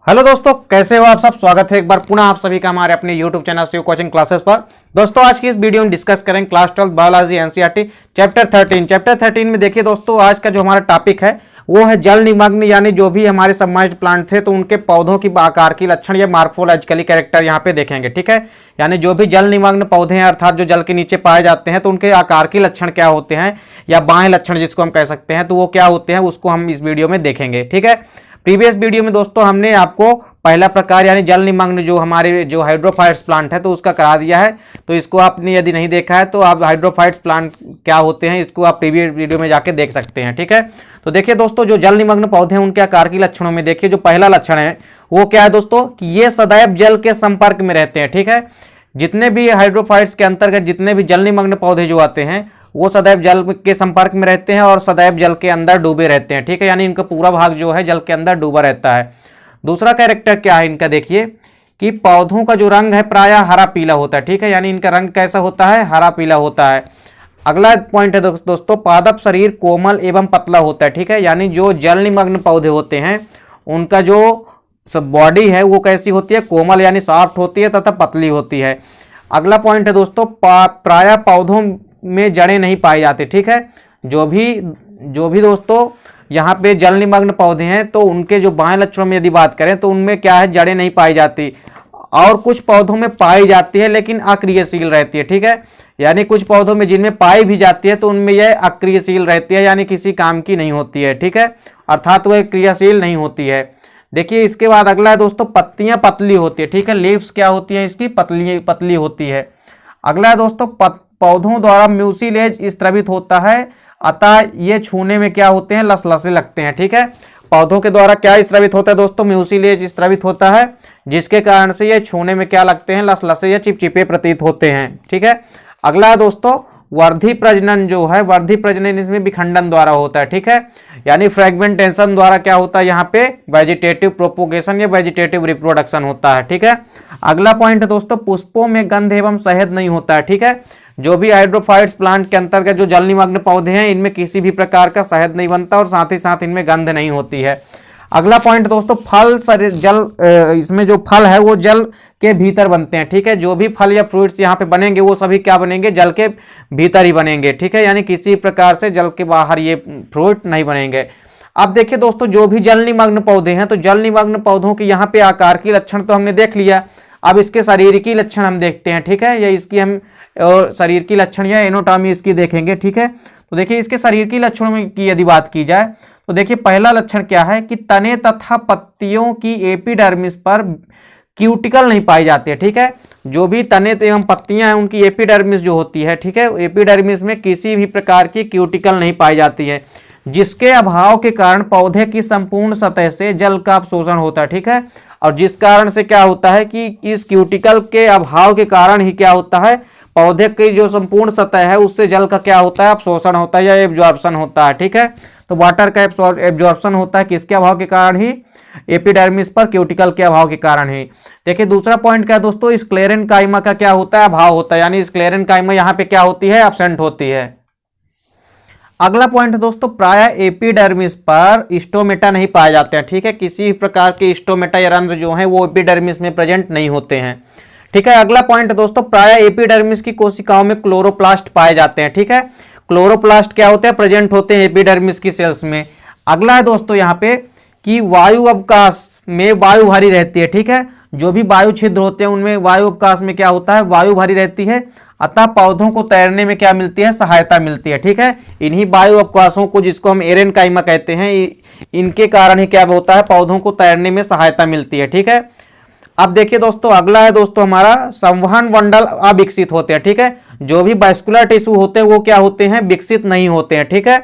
Hello दोस्तों, कैसे हो आप सब। स्वागत है एक बार पुनः आप सभी का हमारे अपने YouTube channel Shiv coaching classes पर। दोस्तों आज की इस वीडियो में डिस्कस करेंगे class 12 biology NCERT chapter 13। Chapter 13 में देखिए दोस्तों, आज का जो हमारा टॉपिक है वो है जल निमग्न, यानी जो भी हमारे सबमर्ज्ड प्लांट थे तो उनके पौधों की आकार की लक्षण या मार्फोलॉजिकली कैरेक्टर यहाँ पे देखेंगे। ठीक है, यानी जो भी जल निमग्न पौधे हैं अर्थात जो जल के नीचे पाए जाते हैं तो उनके आकार के लक्षण क्या होते हैं या बाह्य लक्षण जिसको हम कह सकते हैं, तो वो क्या होते हैं उसको हम इस वीडियो में देखेंगे। ठीक है, प्रीवियस वीडियो में दोस्तों हमने आपको पहला प्रकार यानी जल निमग्न जो हमारे जो हाइड्रोफाइट्स प्लांट है तो उसका करा दिया है। तो इसको आपने यदि नहीं देखा है तो आप हाइड्रोफाइट्स प्लांट क्या होते हैं इसको आप प्रीवियस वीडियो में जाके देख सकते हैं। ठीक है, तो देखिए दोस्तों, जो जल निमग्न पौधे हैं उनके आकार के लक्षणों में देखिए जो पहला लक्षण है वो क्या है दोस्तों कि ये सदैव जल के संपर्क में रहते हैं। ठीक है, जितने भी हाइड्रोफाइट्स के अंतर्गत जितने भी जल निमग्न पौधे जो आते हैं वो सदैव जल के संपर्क में रहते हैं और सदैव जल के अंदर डूबे रहते हैं। ठीक है, यानी इनका पूरा भाग जो है जल के अंदर डूबा रहता है। दूसरा कैरेक्टर क्या है इनका, देखिए कि पौधों का जो रंग है प्रायः हरा पीला होता है। ठीक है, यानी इनका रंग कैसा होता है, हरा पीला होता है। अगला पॉइंट है दोस्तों, पादप शरीर कोमल एवं पतला होता है। ठीक है, यानी जो जल निमग्न पौधे होते हैं उनका जो बॉडी है वो कैसी होती है, कोमल यानी सॉफ्ट होती है तथा पतली होती है। अगला पॉइंट है दोस्तों, प्रायः पौधों में जड़ें नहीं पाई जाती। ठीक है, जो भी दोस्तों यहाँ पे जल निमग्न पौधे हैं तो उनके जो बाह्य लक्षणों में यदि बात करें तो उनमें क्या है, जड़ें नहीं पाई जाती। और कुछ पौधों में पाई जाती है लेकिन अक्रियशील रहती है। ठीक है, यानी कुछ पौधों में जिनमें पाई भी जाती है तो उनमें यह अक्रियशील रहती है, यानी किसी काम की नहीं होती है। ठीक है, अर्थात वह क्रियाशील नहीं होती है। देखिए इसके बाद अगला है दोस्तों, पत्तियां पतली होती है। ठीक है, लीव्स क्या होती है इसकी, पतली होती है। अगला है दोस्तों, पौधों द्वारा म्यूसिलेज स्त्रवित होता है, अतः ये छूने में क्या होते हैं, लसलसे लगते हैं। ठीक है, पौधों के द्वारा क्या स्त्रवित होता है दोस्तों, म्यूसिलेज स्त्रवित होता है, जिसके कारण से ये छूने में क्या लगते हैं, लसलसे या चिपचिपे प्रतीत होते हैं। ठीक है, अगला है दोस्तों, वर्धी प्रजनन जो है, वर्धी प्रजनन इसमें विखंडन द्वारा होता है। ठीक है, यानी फ्रेगमेंटेशन द्वारा क्या होता है, यहाँ पे वेजिटेटिव प्रोपोगेशन या वेजिटेटिव रिप्रोडक्शन होता है। ठीक है, अगला पॉइंट है दोस्तों, पुष्पों में गंध एवं शहद नहीं होता है। ठीक है, जो भी हाइड्रोफाइट्स प्लांट के अंतर्गत जो जल निमग्न पौधे हैं इनमें किसी भी प्रकार का शहद नहीं बनता और साथ ही साथ इनमें गंध नहीं होती है। अगला पॉइंट दोस्तों, फल जल इसमें जो फल है वो जल के भीतर बनते हैं। ठीक है, जो भी फल या फ्रूट्स यहाँ पे बनेंगे वो सभी क्या बनेंगे, जल के भीतर ही बनेंगे। ठीक है, यानी किसी प्रकार से जल के बाहर ये फ्रूट नहीं बनेंगे। अब देखिए दोस्तों, जो भी जल निमग्न पौधे हैं तो जल निमग्न पौधों के यहाँ पे आकार की लक्षण तो हमने देख लिया। अब इसके शरीर की लक्षण हम देखते हैं। ठीक है, या इसकी हम और शरीर की लक्षण या एनाटॉमी इसकी देखेंगे। ठीक है, तो देखिए इसके शरीर की लक्षणों में की यदि बात की जाए तो देखिए पहला लक्षण क्या है कि तने तथा पत्तियों की एपिडर्मिस पर क्यूटिकल नहीं पाई जाती है। ठीक है, जो भी तने एवं पत्तियां हैं उनकी एपिडर्मिस जो होती है, ठीक है, एपिडर्मिस में किसी भी प्रकार की क्यूटिकल नहीं पाई जाती है, जिसके अभाव के कारण पौधे की संपूर्ण सतह से जल का अवशोषण होता है। ठीक है, और जिस कारण से क्या होता है कि इस क्यूटिकल के अभाव के कारण ही क्या होता है, पौधे की जो संपूर्ण सतह है उससे जल का क्या होता है, अवशोषण होता है या एब्जॉर्प्शन होता है। ठीक है, तो वाटर का एब्जॉर्प्शन होता है किसके अभाव के कारण ही, एपिडर्मिस पर क्यूटिकल के अभाव के कारण ही। देखिए दूसरा पॉइंट क्या है दोस्तों, स्क्लेरेन्काइमा का क्या होता है, अभाव होता है, यानी स्क्लेरेन्काइमा यहाँ पे क्या होती है, एब्सेंट होती है। अगला पॉइंट है दोस्तों, प्रायः एपिडर्मिस पर स्टोमेटा नहीं पाए जाते हैं। ठीक है, किसी प्रकार के स्टोमेटा या रंध्र जो है वो एपिडर्मिस में प्रेजेंट नहीं होते हैं। ठीक है, अगला पॉइंट दोस्तों, प्रायः एपिडर्मिस की कोशिकाओं में क्लोरोप्लास्ट पाए जाते हैं। ठीक है, क्लोरोप्लास्ट क्या होते हैं, प्रेजेंट होते हैं एपिडर्मिस की सेल्स में। अगला है दोस्तों यहाँ पे कि वायु अवकाश में वायु भरी रहती है। ठीक है, जो भी वायु छिद्र होते हैं उनमें वायु अवकाश में क्या होता है, वायु भरी रहती है, अतः पौधों को तैरने में क्या मिलती है, सहायता मिलती है। ठीक है, इन्हीं वायु अवकाशों को जिसको हम एरेनकाइमा कहते हैं, इनके कारण ही क्या होता है, पौधों को तैरने में सहायता मिलती है। ठीक है, अब देखिए दोस्तों, अगला है दोस्तों हमारा संवहन मंडल अविकसित होते हैं। ठीक है, जो भी वास्कुलर टिश्यू होते हैं वो क्या होते हैं, विकसित नहीं होते हैं। ठीक है,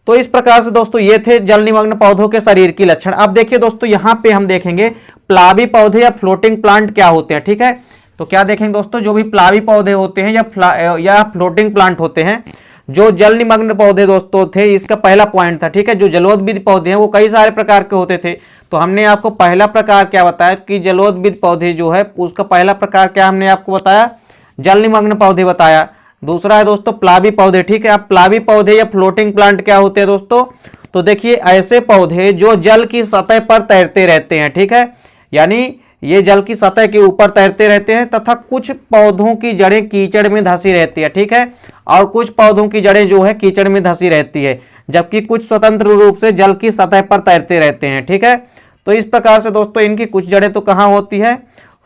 तो इस प्रकार से दोस्तों ये थे जल निमग्न पौधों के शरीर की लक्षण। अब देखिए दोस्तों, यहाँ पे हम देखेंगे प्लावी पौधे या फ्लोटिंग प्लांट क्या होते हैं। ठीक है, तो क्या देखेंगे दोस्तों, जो भी प्लावी पौधे होते हैं या फ्लोटिंग प्लांट होते हैं, जो जल निमग्न पौधे दोस्तों थे, इसका पहला पॉइंट था। ठीक है, जो जलोदबिद पौधे हैं वो कई सारे प्रकार के होते थे, तो हमने आपको पहला प्रकार क्या बताया कि जलोदबिद पौधे जो है उसका पहला प्रकार क्या हमने आपको बताया, जल निमग्न पौधे बताया। दूसरा है दोस्तों प्लावी पौधे। ठीक है, अब प्लावी पौधे या फ्लोटिंग प्लांट क्या होते हैं दोस्तों, तो देखिए ऐसे पौधे जो जल की सतह पर तैरते रहते हैं। ठीक है, यानी ये जल की सतह के ऊपर तैरते रहते हैं तथा कुछ पौधों की जड़ें कीचड़ में धंसी रहती है, ठीक है, और कुछ पौधों की जड़ें जो है कीचड़ में धंसी रहती है, जबकि कुछ स्वतंत्र रूप से जल की सतह पर तैरते रहते हैं, ठीक है। तो इस प्रकार से दोस्तों इनकी कुछ जड़ें तो कहाँ होती है,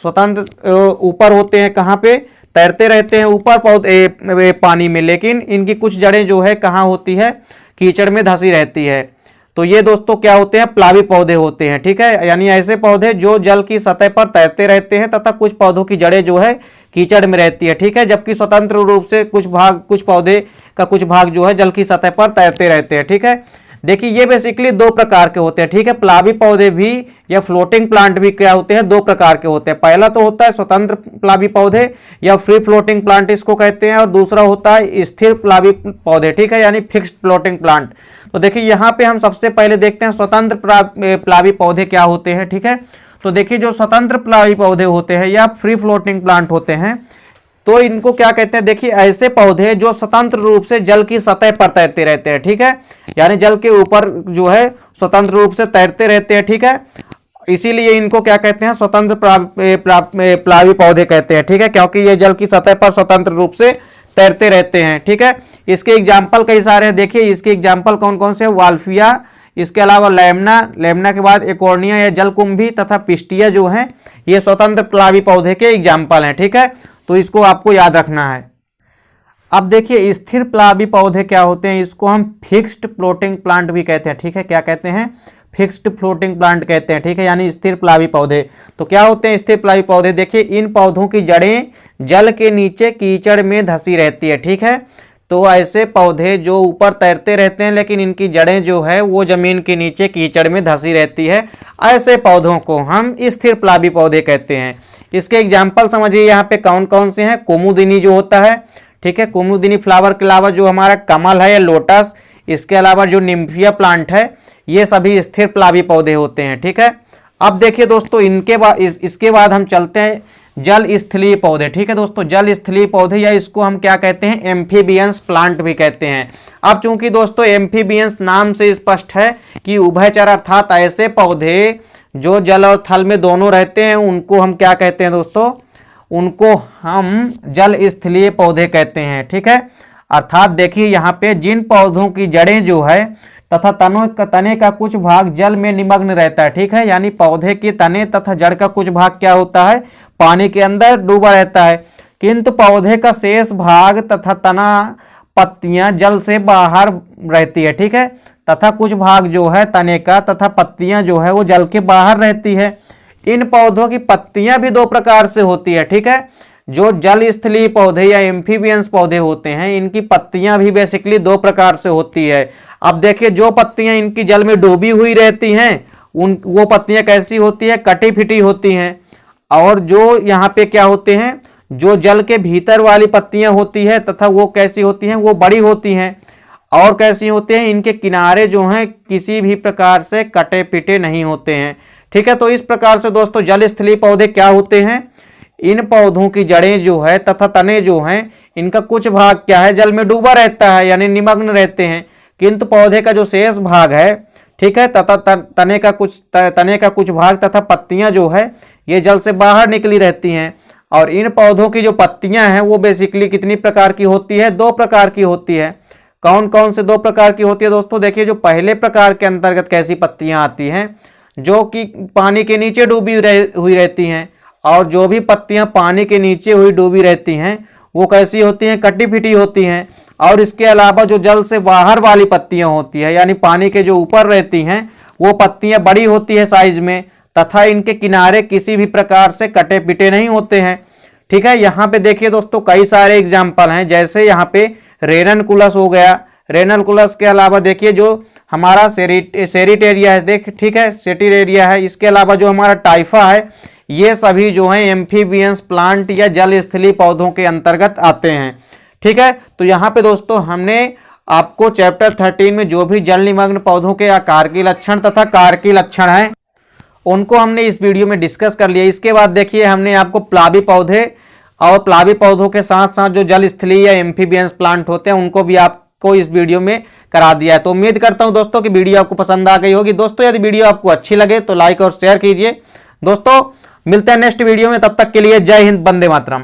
स्वतंत्र ऊपर होते हैं, कहाँ पे तैरते रहते हैं ऊपर पौधे पानी में, लेकिन इनकी कुछ जड़ें जो है कहाँ होती है, कीचड़ में धंसी रहती है। तो ये दोस्तों क्या होते हैं, प्लावी पौधे होते हैं, ठीक है, यानी ऐसे पौधे जो जल की सतह पर तैरते रहते हैं तथा कुछ पौधों की जड़ें जो है कीचड़ में रहती है, ठीक है, जबकि स्वतंत्र रूप से कुछ पौधे का कुछ भाग जो है जल की सतह पर तैरते रहते हैं, ठीक है। देखिए ये बेसिकली दो प्रकार के होते हैं, ठीक है, प्लावी पौधे भी या फ्लोटिंग प्लांट भी क्या होते हैं, दो प्रकार के होते हैं। पहला तो होता है स्वतंत्र प्लावी पौधे या फ्री फ्लोटिंग प्लांट इसको कहते हैं, और दूसरा होता है स्थिर प्लावी पौधे, ठीक है, यानी फिक्स्ड फ्लोटिंग प्लांट। तो देखिए यहाँ पे हम सबसे पहले देखते हैं स्वतंत्र प्लावी पौधे क्या होते हैं, ठीक है। तो देखिए जो स्वतंत्र प्लावी पौधे होते हैं या फ्री फ्लोटिंग प्लांट होते हैं, तो इनको क्या कहते हैं, देखिए ऐसे पौधे जो स्वतंत्र रूप से जल की सतह पर तैरते रहते हैं, ठीक है, यानी जल के ऊपर जो है स्वतंत्र रूप से तैरते रहते हैं, ठीक है, इसीलिए इनको क्या कहते हैं, स्वतंत्र प्लावी पौधे कहते हैं, ठीक है, क्योंकि ये जल की सतह पर स्वतंत्र रूप से तैरते रहते हैं, ठीक है। इसके एग्जाम्पल कई सारे हैं, देखिए इसके एग्जाम्पल कौन कौन से, वाल्फिया, इसके अलावा लेमना के बाद एकोर्निया या जलकुंभी तथा पिस्टिया जो है ये स्वतंत्र प्लावी पौधे के एग्जाम्पल हैं, ठीक है, तो इसको आपको याद रखना है। अब देखिए स्थिर प्लावी पौधे क्या होते हैं, इसको हम फिक्स्ड फ्लोटिंग प्लांट भी कहते हैं, ठीक है, क्या कहते हैं, फिक्स्ड फ्लोटिंग प्लांट कहते हैं, ठीक है, यानी स्थिर प्लावी पौधे। तो क्या होते हैं स्थिर प्लावी पौधे, देखिए इन पौधों की जड़ें जल के नीचे कीचड़ में धंसी रहती है, ठीक है। तो ऐसे पौधे जो ऊपर तैरते रहते हैं लेकिन इनकी जड़ें जो है वो जमीन के नीचे कीचड़ में धंसी रहती है, ऐसे पौधों को हम स्थिर प्लावी पौधे कहते हैं। इसके एग्जाम्पल समझिए यहाँ पे कौन कौन से हैं, कुमुदिनी जो होता है, ठीक है, कुमुदिनी फ्लावर के अलावा जो हमारा कमल है या लोटस, इसके अलावा जो निम्फिया प्लांट है, ये सभी स्थिर प्लावी पौधे होते हैं, ठीक है। अब देखिए दोस्तों इसके बाद हम चलते हैं जल स्थलीय पौधे, ठीक है दोस्तों, जल स्थलीय पौधे या इसको हम क्या कहते हैं, एम्फीबियंस प्लांट भी कहते हैं। अब चूंकि दोस्तों एम्फीबियंस नाम से स्पष्ट है कि उभयचर अर्थात ऐसे पौधे जो जल और थल में दोनों रहते हैं, उनको हम क्या कहते हैं दोस्तों, उनको हम जल स्थलीय पौधे कहते हैं, ठीक है। अर्थात देखिए यहाँ पे जिन पौधों की जड़ें जो है तथा तने का कुछ भाग जल में निमग्न रहता है, ठीक है, यानी पौधे के तने तथा जड़ का कुछ भाग क्या होता है, पानी के अंदर डूबा रहता है, किंतु पौधे का शेष भाग तथा तना पत्तियां जल से बाहर रहती है, ठीक है, तथा कुछ भाग जो है तने का तथा पत्तियां जो है वो जल के बाहर रहती है। इन पौधों की पत्तियां भी दो प्रकार से होती है, ठीक है, जो जल स्थलीय पौधे या एम्फीबियंस पौधे होते हैं इनकी पत्तियां भी बेसिकली दो प्रकार से होती है। अब देखिए जो पत्तियां इनकी जल में डूबी हुई रहती हैं वो पत्तियां कैसी होती है, कटी फिटी होती हैं, और जो यहाँ पे क्या होते हैं, जो जल के भीतर वाली पत्तियां होती है तथा वो कैसी होती हैं, वो बड़ी होती हैं, और कैसी होते हैं, इनके किनारे जो हैं किसी भी प्रकार से कटे पिटे नहीं होते हैं, ठीक है। तो इस प्रकार से दोस्तों जल स्थलीय पौधे क्या होते हैं, इन पौधों की जड़ें जो है तथा तने जो हैं इनका कुछ भाग क्या है, जल में डूबा रहता है यानी निमग्न रहते हैं, किंतु पौधे का जो शेष भाग है, ठीक है, तथा तने का कुछ भाग तथा पत्तियां जो है ये जल से बाहर निकली रहती हैं। और इन पौधों की जो पत्तियां हैं वो बेसिकली कितनी प्रकार की होती है, दो प्रकार की होती है। कौन कौन से दो प्रकार की होती है दोस्तों, देखिए जो पहले प्रकार के अंतर्गत कैसी पत्तियां आती हैं, जो कि पानी के नीचे डूबी हुई रहती हैं, और जो भी पत्तियां पानी के नीचे हुई डूबी रहती हैं वो कैसी होती हैं, कटी फिटी होती हैं। और इसके अलावा जो जल से बाहर वाली पत्तियां होती है यानी पानी के जो ऊपर रहती हैं वो पत्तियां बड़ी होती है साइज में, तथा इनके किनारे किसी भी प्रकार से कटे पिटे नहीं होते हैं, ठीक है। यहाँ पे देखिए दोस्तों कई सारे एग्जाम्पल हैं, जैसे यहाँ पे रेननकुलस हो गया, रेननकुलस के अलावा देखिए जो हमारा सेरिटेरिया है, देख ठीक है, सेटिरेरिया है, इसके अलावा जो हमारा टाइफा है, ये सभी जो है एम्फीबियंस प्लांट या जल स्थलीय पौधों के अंतर्गत आते हैं, ठीक है। तो यहाँ पे दोस्तों हमने आपको चैप्टर 13 में जो भी जल निमग्न पौधों के आकार के लक्षण तथा कार्य के लक्षण हैं उनको हमने इस वीडियो में डिस्कस कर लिया। इसके बाद देखिए हमने आपको प्लावी पौधे और प्लावी पौधों के साथ साथ जो जल स्थलीय या एम्फीबियंस प्लांट होते हैं उनको भी आपको इस वीडियो में करा दिया है। तो उम्मीद करता हूं दोस्तों कि वीडियो आपको पसंद आ गई होगी। दोस्तों यदि वीडियो आपको अच्छी लगे तो लाइक और शेयर कीजिए। दोस्तों मिलते हैं नेक्स्ट वीडियो में, तब तक के लिए जय हिंद, वंदे मातरम।